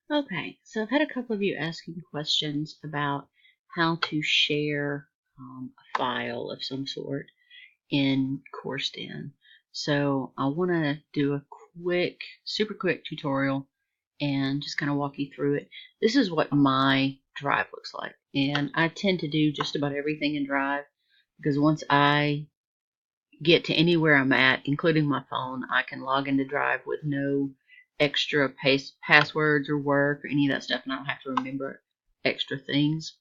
Okay, so I've had a couple of you asking questions about how to share a file of some sort in CourseDen. So I want to do a super quick tutorial and just kind of walk you through it. This is what my Drive looks like, and I tend to do just about everything in Drive because once I get to anywhere I'm at, including my phone, I can log into Drive with no extra passwords or work or any of that stuff, and I don't have to remember extra things.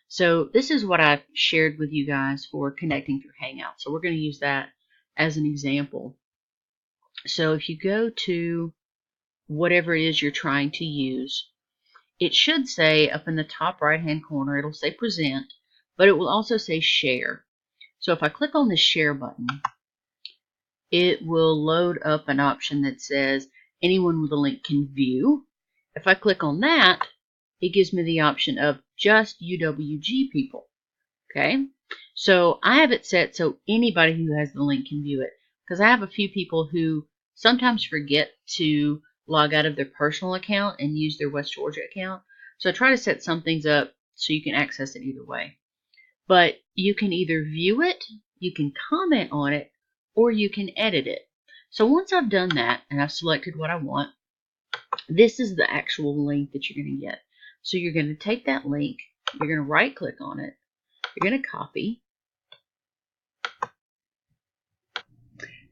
So this is what I've shared with you guys for connecting through Hangout. So we're going to use that as an example. So if you go to whatever it is you're trying to use, it should say up in the top right hand corner, it'll say present, but it will also say share. So if I click on the share button, it will load up an option that says anyone with a link can view. If I click on that, it gives me the option of just UWG people. Okay, so I have it set so anybody who has the link can view it, because I have a few people who sometimes forget to log out of their personal account and use their West Georgia account. So I try to set some things up so you can access it either way. But you can either view it, you can comment on it, or you can edit it. So once I've done that and I've selected what I want, this is the actual link that you're going to get. So you're going to take that link, you're going to right click on it, you're going to copy.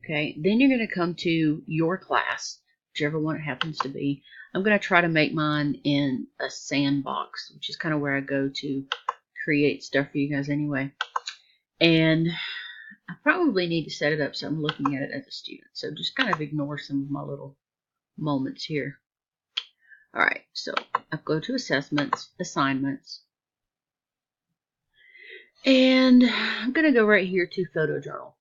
Okay, then you're going to come to your class, whichever one it happens to be. I'm going to try to make mine in a sandbox, which is kind of where I go to create stuff for you guys anyway. And I probably need to set it up so I'm looking at it as a student. So just kind of ignore some of my little moments here. All right, so I go to assessments, assignments, and I'm going to go right here to photojournal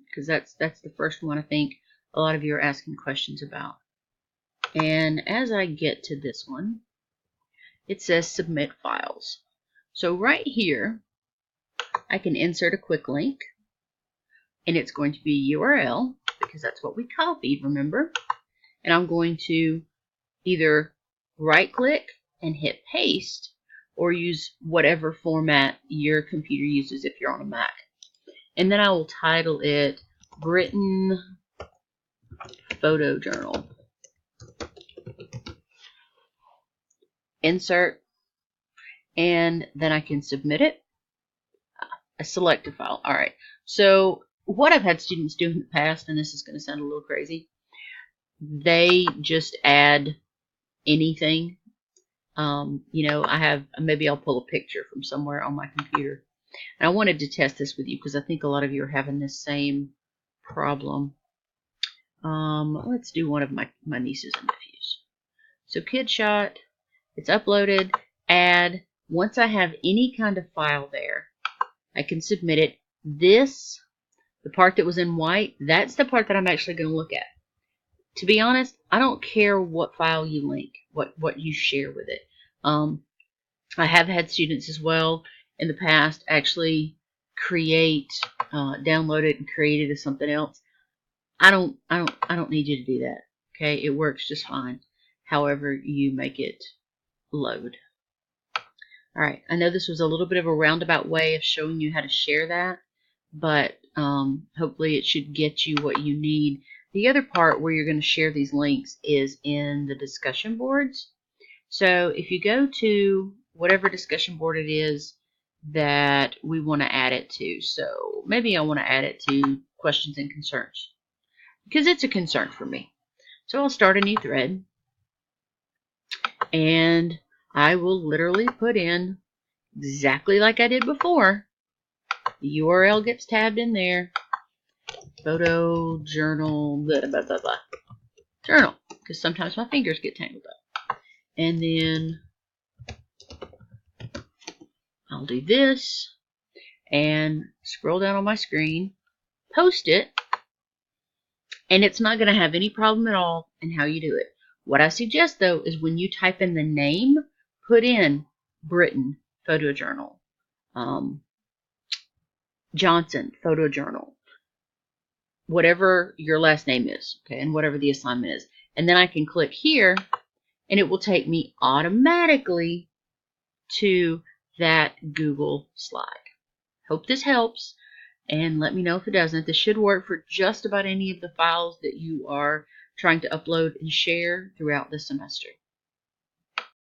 because that's the first one I think a lot of you are asking questions about. And as I get to this one, it says submit files. So right here, I can insert a quick link, and it's going to be URL because that's what we copied, remember? And I'm going to either right click and hit paste or use whatever format your computer uses if you're on a Mac. And then I will title it Britain Photojournal. Insert, and then I can submit it. I select a file. All right. So what I've had students do in the past, and this is going to sound a little crazy, they just add anything. Maybe I'll pull a picture from somewhere on my computer. And I wanted to test this with you because I think a lot of you are having this same problem. Let's do one of my nieces and nephews. So kid shot, it's uploaded, add. Once I have any kind of file there, I can submit it. This, the part that was in white, that's the part that I'm actually going to look at. To be honest, I don't care what file you link, what you share with it. I have had students as well in the past actually download it and create it as something else. I don't need you to do that. Okay, it works just fine. However you make it load. All right, I know this was a little bit of a roundabout way of showing you how to share that, but hopefully it should get you what you need. The other part where you're going to share these links is in the discussion boards. So if you go to whatever discussion board it is that we want to add it to, so maybe I want to add it to questions and concerns because it's a concern for me. So I'll start a new thread, and I will literally put in exactly like I did before. The URL gets tabbed in there. Photo journal, blah, blah, blah, blah. Journal, because sometimes my fingers get tangled up. And then I'll do this and scroll down on my screen, post it, and it's not going to have any problem at all in how you do it. What I suggest, though, is when you type in the name, put in Britain Photojournal, Johnson Photojournal, whatever your last name is, okay, and whatever the assignment is. And then I can click here and it will take me automatically to that Google slide. Hope this helps, and let me know if it doesn't. This should work for just about any of the files that you are trying to upload and share throughout the semester.